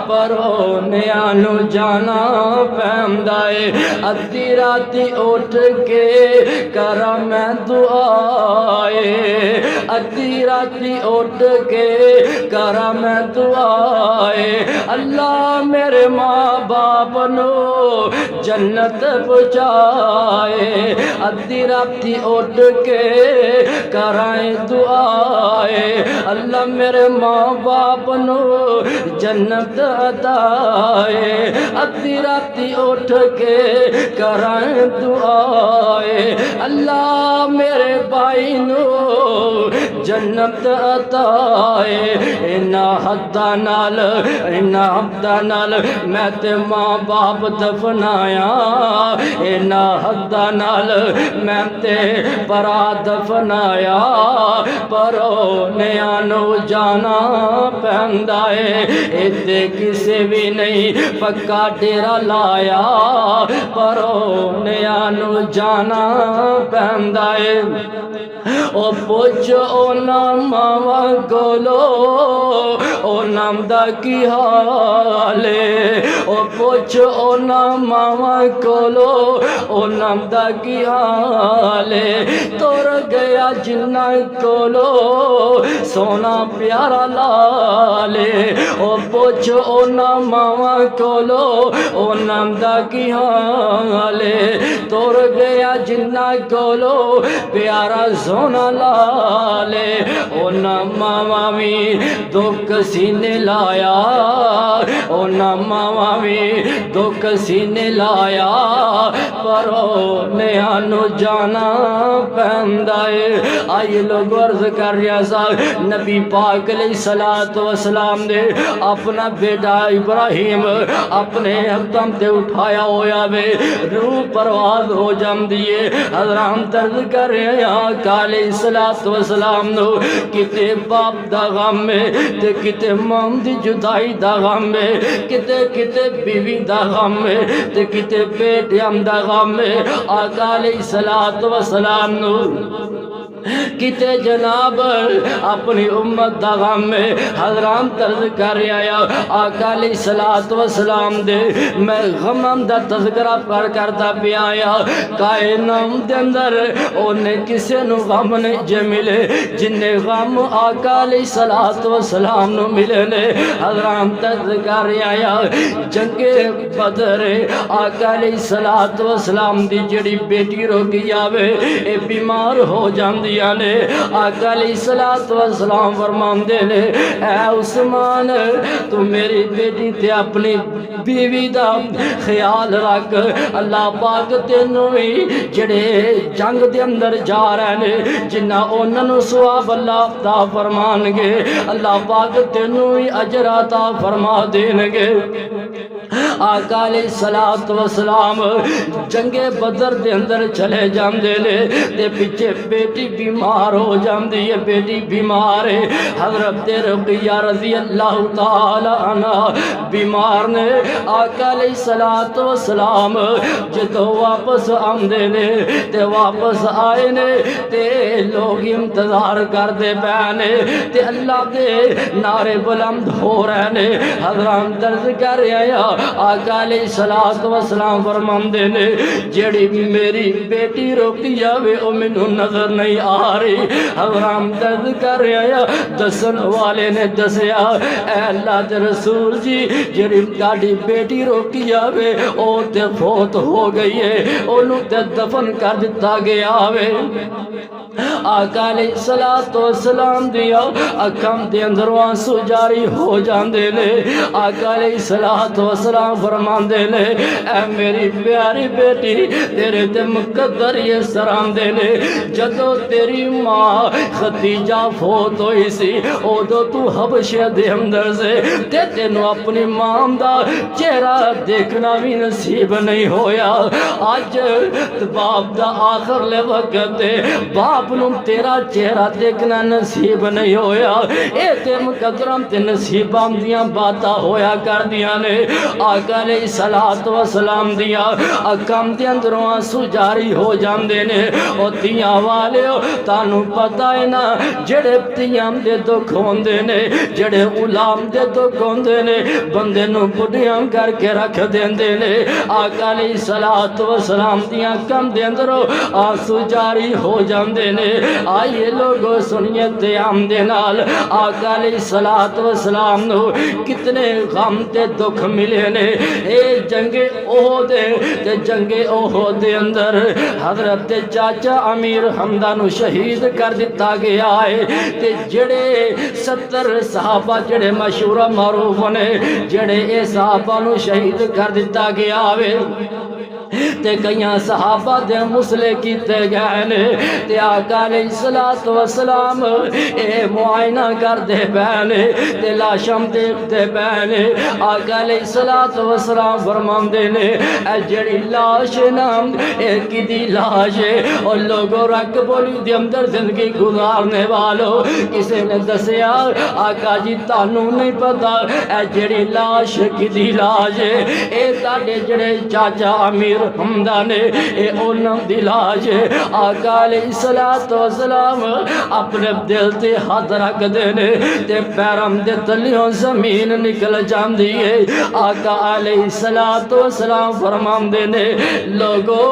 پرونیاں نو جانا پیندا ہے ادھی راتی اٹھ کے کراں میں دعائے ادھی راتی اٹھ کے کراں میں دعائے اللہ میرے ماں باپ نو جنت پہنچائے ادھی راتی اٹھ کے کراں دعائے اللہ میرے ماں باپ نو جنت عطائے ادھی راتی اٹھ کے کراں دعائے اللہ میرے بھائی نو جنت عطا ہے انہاں حداں نال انہاں حداں نال میں تے ماں باپ دفنایا انہاں حداں نال میں تے برا دفنایا پرونیاں نو جانا پیندا ہے ایتھے کسے بھی نہیں پکا ڈیرا لایا پرونیاں نو جانا پیندا ہے او پوچھ او ماوا کولو او نام دا کی حال ہے او پوچھ او ماوا کولو او نام دا کی حال ہے تور گیا جنہ کولو سونا پیارا لالے او پوچھ او ماوا کولو او نام دا کی حال ہے تور گیا جنہ کولو پیارا سونا لالے او ماوا بھی دکھ سینے لایا او ماوا بھی دکھ سینے لایا پرونیاں نو جانا پیندا ہے آئیے لوگ عرض کر رہا سا نبی پاک علیہ الصلوۃ والسلام نے اپنا بیٹا ابراہیم اپنے ہاتھوں تے اٹھایا ہویا وے روح پرواز ہو جاندی ہے حضرات درد کر رہے آقا علیہ الصلوۃ والسلام نو کتے باپ دا غم ہے تے کتے ماں دی جدائی دا غم ہے کتے بیوی دا غم ہے تے کتے بیٹیاں دا غم ہے آقا علیہ الصلوۃ والسلام نو کتے جناب اپنی امت دا غم میں حضرات طرز کر رہا آقا علیہ الصلوۃ والسلام دے میں غمم دا تذکرہ پڑھ کرتا پیا آیا کائنات دے اندر اونے کسے نو غم نہیں جے ملے جن غم آقا علیہ الصلوۃ والسلام نو ملے نے حضرات طرز کر رہا جنگ بدر آقا علیہ الصلوۃ والسلام دی جڑی بیٹی روکی آوے اے بیمار ہو جاندی نے آقا علیہ الصلوۃ والسلام فرماندے نے اے عثمان تو میری بیٹی تے اپنی بیوی دا خیال رکھ اللہ پاک تینوں ہی جڑے جنگ دے اندر جا رہے نے جنہ انہاں نوں ثواب اللہ عطا فرمان گے اللہ پاک تینوں ہی اجر عطا فرما دین گے آقا علیہ الصلوۃ والسلام جنگ بدر دے اندر چلے جاندے نے تے پیچھے بیٹی بیمار ہو جاندی ہے بیٹی بیمار ہے حضرت رقیہ رضی اللہ تعالی عنہ بیمار نے آقا علیہ الصلوۃ والسلام جدو واپس آندے نے تے واپس آئے نے تے لوگ انتظار کردے پے نے تے اللہ دے نعرے بلند ہو رہے نے حضرات درد کر رہے آقا علیہ الصلوۃ والسلام فرماندے نے جڑی میری بیٹی روکیا وے او مینوں نظر نہیں آ رہی حضرات درد کر رہے دسن والے نے دسیا اے اللہ دے رسول جی جڑی تہاڈی بیٹی روکیا وے او تے فوت ہو گئی ہے اونوں تے دفن کر دتا گیا وے آقا علیہ الصلوۃ والسلام دیا اکھاں دے اندروں آنسو جاری ہو جاندے نے آقا علیہ الصلوۃ والسلام فرماندے نے اے میری پیاری بیٹی تیرے تے مقدر یہ سراندے نے جدو تیری ماں خدیجہ فوت ہوئی سی اودو تو حبشہ دے اندر سے تے تینوں اپنی ماں دا چہرہ دیکھنا بھی نصیب نہیں ہویا آج باپ دا آخر لے وقت دے باپ نو تیرا چہرہ دیکھنا نصیب نہیں ہویا اے تے مقدرم تے نصیباں دیاں باتاں ہویا کر دیاں نے آقا علیہ الصلوۃ والسلام دیا اکھاں دے اندروں آنسو جاری ہو جاندے نے او تیاں والیو تانوں پتہ ہے نا جڑے تیاں دے دکھ ہوندے نے جڑے غلام دے دکھ ہوندے نے بندے نو بڈھیاں کر کے رکھ دیندے نے آقا علیہ الصلوۃ والسلام دیاں اکھاں دے اندروں آنسو جاری ہو جاندے نے آئیے لوگو سنیے تے عام دے نال آقا علیہ الصلوۃ والسلام نو کتنے غم تے دکھ ملے نے اے جنگ احد تے جنگ احد دے اندر حضرت چاچا امیر حمزہ نو شہید کر دتا گیا ہے تے جڑے 70 صحابہ جڑے مشہور معروف نے جڑے اے صحابہ نو شہید کر دتا گیا ہے تے کئیاں صحابہ دے مسلے کیتے گئے نے تے آقا علیہ الصلوۃ والسلام اے معائنہ کر دے پہنے تے لاشم دیکھتے پہنے آقا علیہ الصلوۃ والسلام فرماندے نے اے جڑی لاش نام اے کدی لاش ہے اور لوگوں رکھ بولی دے اندر زندگی گزارنے والو کسے نے دسیا آقا جی تانوں نہیں پتا اے جڑی لاش کدی لاش ہے اے تاڈے جڑے چاچا امیر حمدہ نے اے اونم دی لاش ہے آقا علیہ الصلوۃ والسلام اپنے دل تے ہاتھ رکھ دینے تے پیرم دے تلیوں زمین نکل جاندی ہے آقا علیہ الصلوۃ والسلام فرماندے نے لوگوں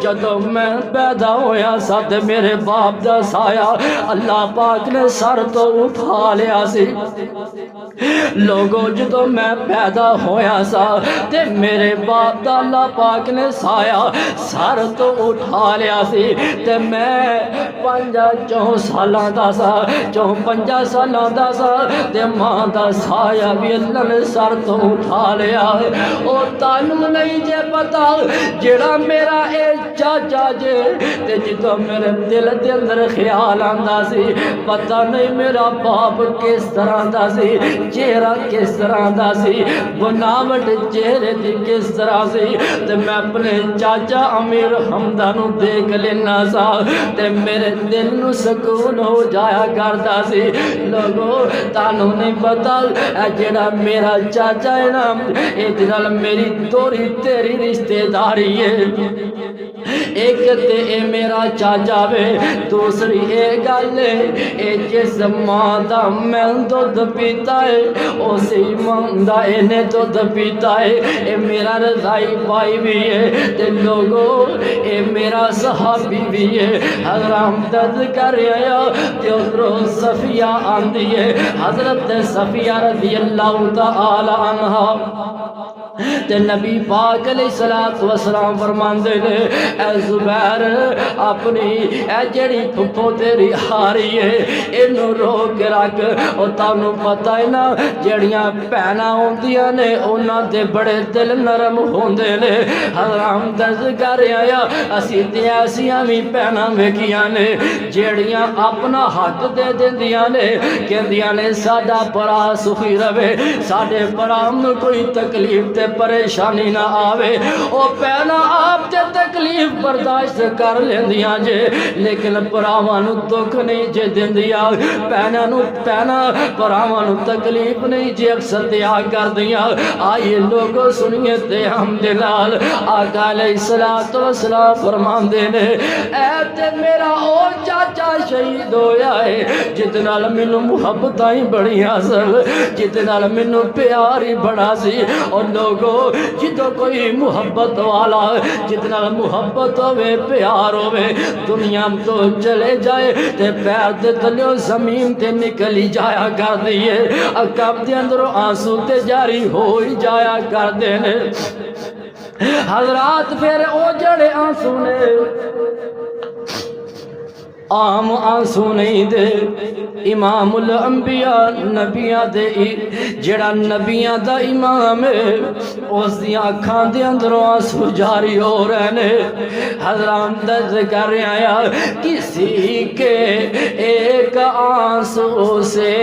جدوں میں پیدا ہویا سا تے میرے باپ دا سایہ اللہ پاک نے سر تو اٹھا لیا سی لوگوں جدوں میں پیدا ہویا سا تے میرے باپ دا اللہ پاک نے سایہ سر تو اٹھا لیا سی تے میں 5 سالاں دا سا 5 سالاں دا سا تے ماں دا سایہ بھی اللہ نے سر تو اٹھا لیا او تانوں نہیں جے پتا جڑا میرا اے چاچا جے تے جدوں میرے دل دے اندر خیال آندا سی پتہ نہیں میرا باپ کس طرح دا سی چہرہ کس طرح دا سی بناوٹ چہرے دی کس طرح سی تے میں اپنے چاچا امیر حمدہ نو دیکھ لینا سا تے میرے دل نو سکون ہو جایا کردا سی لوگوں تانوں نہیں پتا اے جڑا میرا چاچا ہے نا اے نال میری توری تیری رشتے داری ہے ایک تے اے میرا چاچا وے دوسری اے گل اے جس ماں دا میں دودھ پیتا ہے اسی ماں دا اینے دودھ پیتا ہے اے میرا رضائی بھائی بھی ہے تے لوگوں اے میرا صحابی بھی ہے حضرت درد کر رہا تے ادھروں صفیہ آندی ہے حضرت صفیہ رضی اللہ تعالی عنہا تے نبی پاک علیہ الصلوۃ والسلام فرماندے نے اے زبیر اپنی اے جڑی پھپھو تیری ہاری ہے اینو روک کے رکھ او تانوں پتہ ہے نا جڑیاں بہناں ہوندیاں نے انہاں دے بڑے دل نرم ہوندے نے حرام درد کر آیا اسی تے ایسیاں وی بہناں ویکھیاں نے جڑیاں اپنا حق دے دیندیاں نے کہندیاں نے ساڈا بڑا سخی رہے ساڈے بڑا نوں کوئی تکلیف تے پریشانی نہ آوے او پہنا آپ تے تکلیف برداشت کر لیندیاں جے لیکن پراواں نوں دکھ نہیں جے دیندیاں پہنا نوں پہنا پراواں نوں تکلیف نہیں جے اکثر دیا کر دیاں آئیے لوگوں سنیے تے ہم دلال آقا علیہ الصلوۃ والسلام فرماندے نے اے تے میرا او چاچا شہید ہویا ہے جت نال مینوں محبتاں ہی بڑی اصل جت نال مینوں پیار ہی بڑا سی اور لوگوں جدوں کوئی محبت والا جتنا محبت ہوے پیار ہوے دنیا تو چلے جائے تے پیر دے تلیوں زمین تے نکلی جایا کر دیے اکھاں دے اندر آنسو تے جاری ہو ہی جایا کر دے نے حضرات پھر او جڑے آنسو نے عام آنسو نہیں دے امام الانبیاء نبیاں دے جڑا نبیاں دا امام ہے اس دی آنکھاں دے اندروں آنسو جاری ہو رہے نے حضرات درد کر آیا کسی کے ایک آنسو سے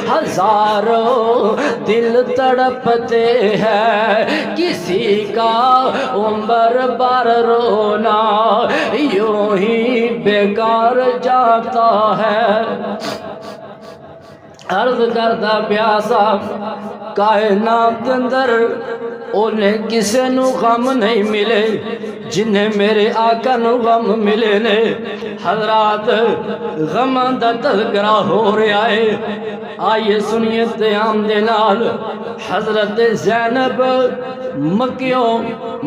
ہزاروں دل تڑپتے ہیں کسی کا عمر بھر رونا یوں ہی بیکار جاتا ہے عرض کردہ پیاسا کائنات اندر انہیں کسے نو غم نہیں ملے جنہیں میرے آقا نو غم ملے نے حضرات غم دا تذکرہ ہو رہا ہے آئیے سنیے تیام دے نال حضرت زینب مکیوں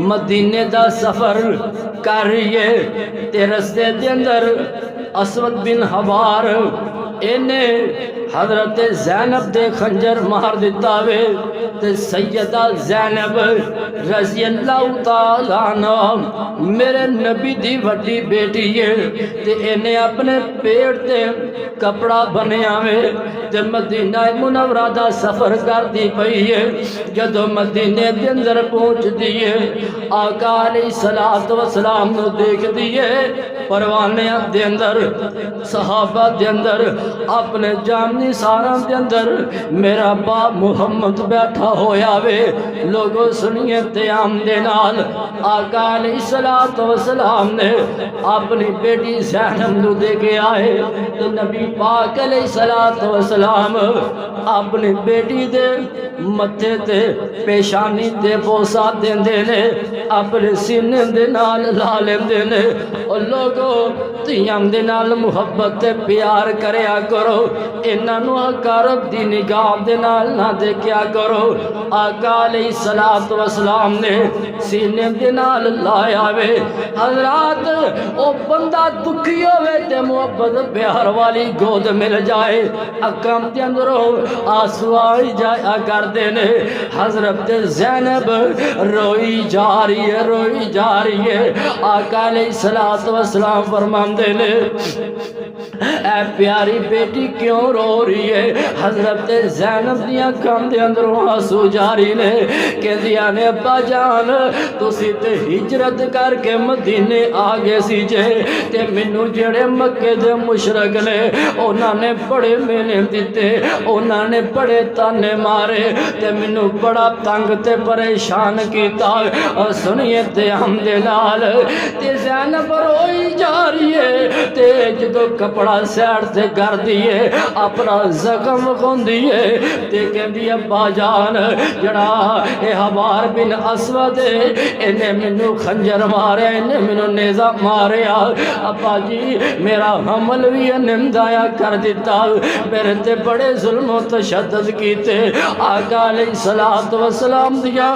مدینے دا سفر کر رہی ہے تے رستے دے اندر اسود بن حوار انہیں حضرت زینب دے خنجر مار دیتا وے تے سیدہ زینب رضی اللہ تعالیٰ عنہ میرے نبی دی وڈی بیٹی ہے تے انہیں اپنے پیڑ تے کپڑا بنیا وے تے مدینہ منورہ دا سفر کر دی پئی ہے جدو مدینے دے اندر پہنچ دیئے آقا علیہ السلام نو دیکھ دیئے پروانے دے اندر صحابہ دے اندر اپنے جامنی ساران دے اندر میرا باپ محمد بیٹھا ہویا وے لوگوں سنیے تیام دے نال آقا علیہ السلام نے اپنی بیٹی زینب نو دے کے آئے تو نبی پاک علیہ السلام اپنی بیٹی دے متھے تے پیشانی تے بوسا دین دینے اپنے سینے دے نال لالم دینے اور لوگوں تیام دے نال محبت تے پیار کریا کرو انہاں نو حقارت دی نگاہ دے نال نہ دیکھیا کرو آقا علیہ السلام نے سینے دے نال لایا وے حضرات او بندہ دکھی ہوئے تے محبت پیار والی گود مل جائے اکام دے اندروں آنسو آئی جایا کر دینے حضرت زینب روئی جا رہی ہے آقا علیہ السلام فرمان دینے اے پیاری بیٹی کیوں رو رہی ہے حضرت زینب دیا کام دے اندروں آنسو جاری نے کہ دیا نے ابا جان تو سی تے ہجرت کر کے مدینے آگے سی جے تے منو جڑے مکے دے مشرک نے انہاں نے بڑے مینے دیتے انہاں نے بڑے تانے مارے تے منو بڑا تنگ تے پریشان کیتا اور سنیے تے ہم دے نال تے زینب روئی جا رہی ہے تے جدو کپڑا سیڑ تے کر دیئے اپنا زخم کھون دیئے تے کہن دی ابا جان جڑا اے حبار بن اسود انہیں منو خنجر مارے انہیں منو نیزہ مارے ابا جی میرا حمل بھی نمدایا کر دیتا میرے تے بڑے ظلم و تشدد کیتے آقا علیہ السلام دیا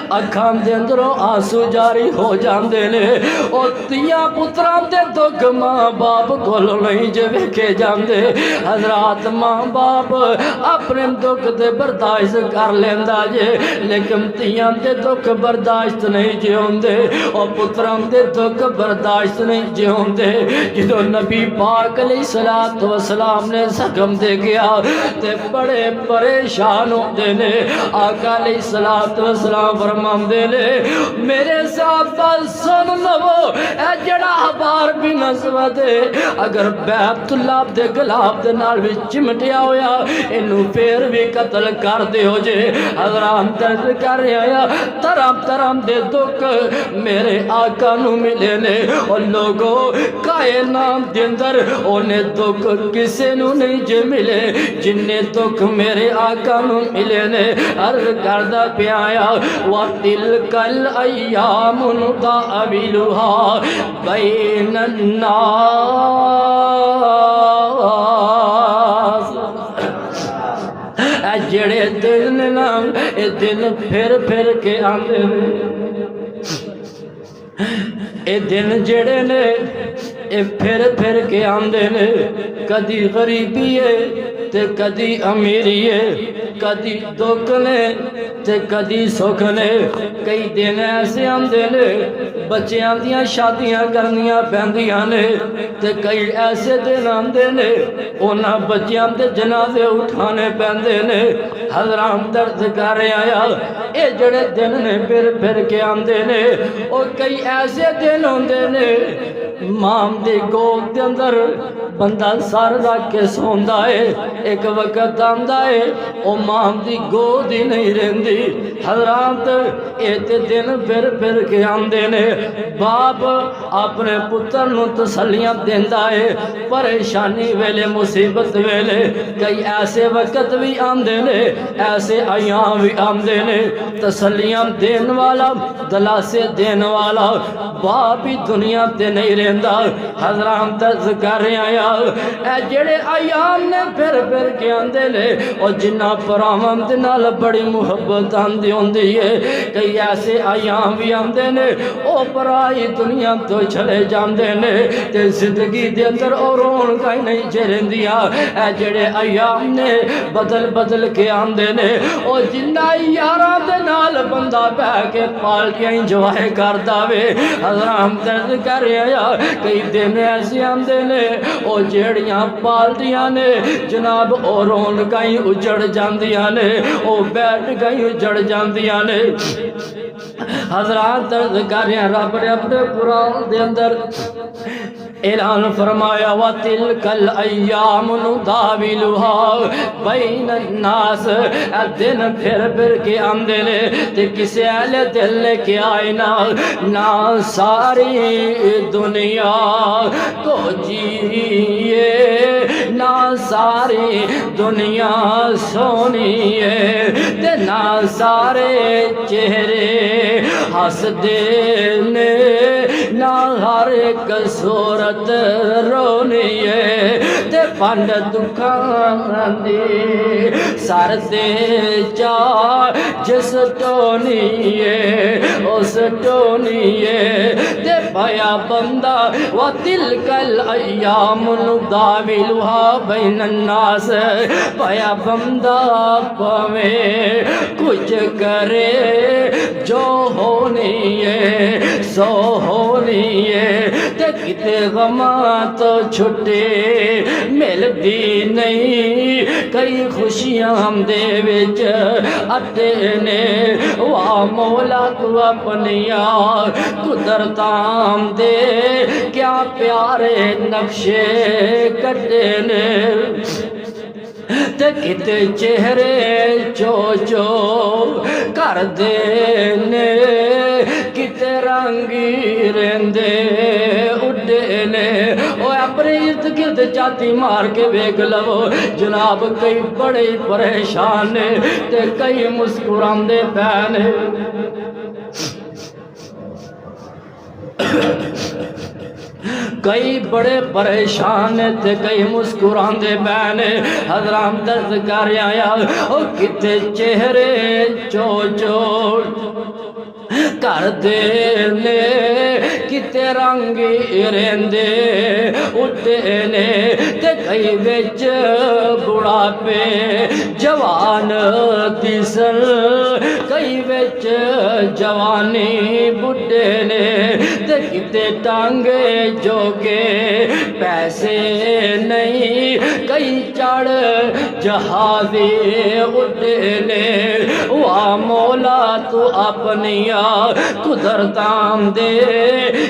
اکھان دے اندروں آنسو جاری ہو جاندے نے او تیاں پتران دے دکھ ماں باپ کولو نہیں جو ویکھے جاندے حضرات ماں باپ اپنے دکھ دے برداشت کر لیندا جے لیکن تیاں دے دکھ برداشت نہیں جے ہوندے او پتران دے دکھ برداشت نہیں جے ہوندے جدو نبی پاک علیہ السلام نے زخم دے گیا تے بڑے پریشان ہوندے نے آقا علیہ السلام فرمان دے لے میرے صحابہ سن لو اے جڑا حبار بن اسود اگر بیت اللہ دے گلاب دے نال بھی چمٹیا ہویا انہوں پھر بھی قتل کر دے ہو جے حضرات درد کر رہا ترام دے دکھ میرے آقا نو ملے نے اور لوگوں کائنات دے اندر انہیں دکھ کسے نو نہیں جے ملے جنہیں دکھ میرے آقا نو ملے نے عرض کردہ پہ آیا وَتِلْكَ الْأَيَّامُ نُدَاوِلُهَا بَيْنَ النَّاسِ اے جڑے دن نام اے دن پھر کے آندے اے دن جڑے نے اے پھر کے آندے نے کدی غریبی ہے تے کدی امیری ہے کدی دکھ نے تے کدی سکھ نے کئی دن ایسے آندے نے بچیاں دیاں شادیاں کرنیاں پیندیاں نے تے کئی ایسے دن آندے نے انہاں بچیاں دے جنازے اٹھانے پیندے نے حضرات درد کر رہا اے جڑے دن نے پھر کے آندے نے اور کئی ایسے دن ہوندے نے مام دی گود دے اندر بندہ سر رکھ کے سوندا ہے ایک وقت آندا ہے او مام دی گود ہی نہیں رہندی حضرات اے تے دن پھر کے آندے نے باپ اپنے پتر نو تسلیاں دیندا ہے پریشانی ویلے مصیبت ویلے کئی ایسے وقت بھی آندے نے ایسے ایام بھی آندے نے تسلیاں دین والا دلاسے دین والا باپ ہی دنیا تے نہیں رہندا حضرات درد کر رہے آیا اے جڑے ایام نے پھر کے آندے نے اور جنہ پر بھراواں دے نال بڑی محبت آندی ہوندی ہے کئی ایسے ایام بھی آندے نے او پرائی دنیا تو چلے جاندے نے تے زندگی دے اندر او رونقاں ہی نہیں چرندیاں اے جڑے ایام نے بدل بدل کے آندے نے او جنہ یاراں دے نال بندہ بہ کے پالٹیاں انجوائے کردا وے حضرات درد کر رہا کئی دن ایسے آندے نے او جڑیاں پالٹیاں نے جناب او رونقاں ہی اجڑ جاندیاں نے او بیٹھ گئی اجڑ جاندیاں نے حضرات درد کر رہے ہیں رب نے اپنے قرآن دے اندر اعلان فرمایا وَتِلْكَ الْأَيَّامُ نُدَاوِلُهَا بَيْنَ النَّاسِ اے دن پھر کے آندے نے تے کسے اہل دل لے کے آئے نہ ساری دنیا کو جیے نہ ساری دنیا سونی ہے تے نہ سارے چہرے ہس دینے نہ ہر ایک صورت رونی ہے تے پنڈ دکھان دی سر دے جا جس ٹونی ہے اس ٹونی ہے تے پایا بندہ وَتِلْكَ الْأَيَّامُ نُدَاوِلُهَا بَيْنَ النَّاسِ پایا بندہ پویں کچھ کرے جو ہونی ہے سو ہونی ہے تے کتے غماں تو چھٹے ملدی نہیں کئی خوشیاں دے وچ اٹے نے وا مولا تو اپنیا قدرتاں دے کیا پیارے نقشے کٹے نے تے کتے چہرے چو چو کر دینے کتے رنگی رہندے اڈے نے او اپنے ارد گرد چاتی مار کے ویکھ لو جناب کئی بڑے پریشان نے تے کئی مسکراندے پے نے کئی بڑے پریشان تھے کئی مسکراندے بینے حضرات درد کر آیا او کتے چہرے چو چو کر دینے کتے رنگی رہندے اٹھے نے تے کئی وچ بڑھاپے جوان تیسر کئی وچ جوانی بڈھے نے تے کتے ٹانگے جوگے پیسے نہیں کئی چڑھ جہازی اٹھے نے وا مولا تو اپنیا قدرتاں دے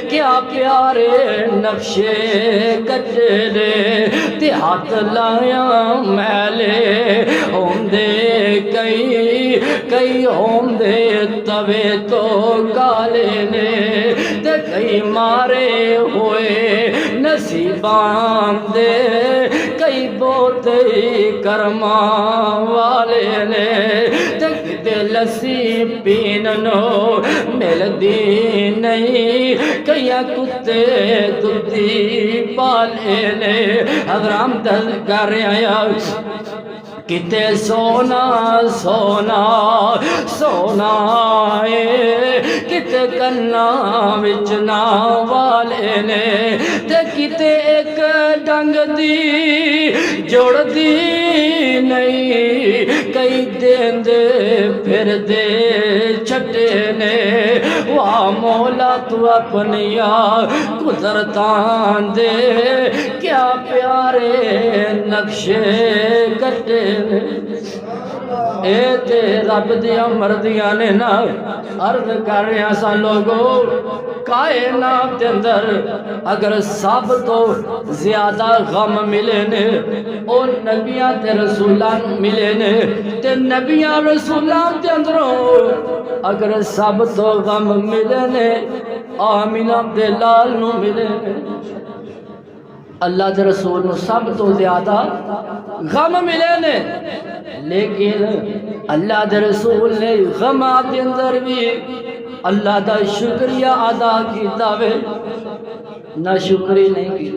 کیا پیارے نقشے کٹے نے تے ہاتھ لایا میلے ہوندے کئی ہوندے توے تو کالے نے تے کئی مارے ہوئے نصیباں دے کئی بہت کرماں والے نے تے کتے لسی پیننو ملدی نہیں کئی کتے دودھی پالے نے حضرات درد کر آیا کتے سونا سونا سونا ہے کتے کنا وچنا والے نے تے کتے ایک ڈنگ دی جوڑ دی نہیں کئی دین دے پھر دے چھٹے نے وا مولا تو اپنیا قدرتاں دے کیا پیارے نقشے کٹے اے تے رب دیا مردیاں نے نا عرض کر رہے ہیں سا لوگوں کائنات دے اندر اگر سب تو زیادہ غم ملے نے او نبیاں تے رسولان ملے نے تے نبیاں رسولان دے اندروں اگر سب تو غم ملے نے آمینہ دے لال نو ملے نے اللہ دے رسول نو سب تو زیادہ غم ملے نے لیکن اللہ دے رسول نے غمات دے اندر بھی اللہ دا شکریہ ادا کیتا وے نہ شکری نہیں کی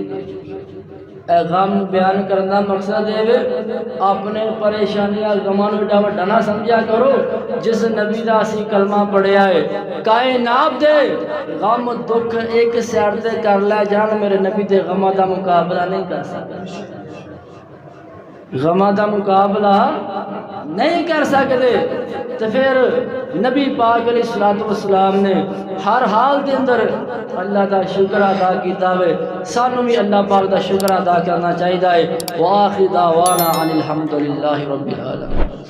اے غم بیان کرنا مقصد ہے اپنے پریشانیاں غمان وڈا وڈا نہ سمجھا کرو جس نبی دا اسی کلمہ پڑھیا ہے کائنات دے غم دکھ ایک سیڑ تے کر لے جان میرے نبی دے غمہ دا مقابلہ نہیں کر سکتے غمہ دا مقابلہ نہیں کر سکتے تو پھر نبی پاک علیہ السلام نے ہر حال دے اندر اللہ دا شکر ادا کیتا ہوئے سانو بھی اللہ پاک دا شکر ادا کرنا چاہیے وآخر دعوانا عن الحمدللہ رب العالمین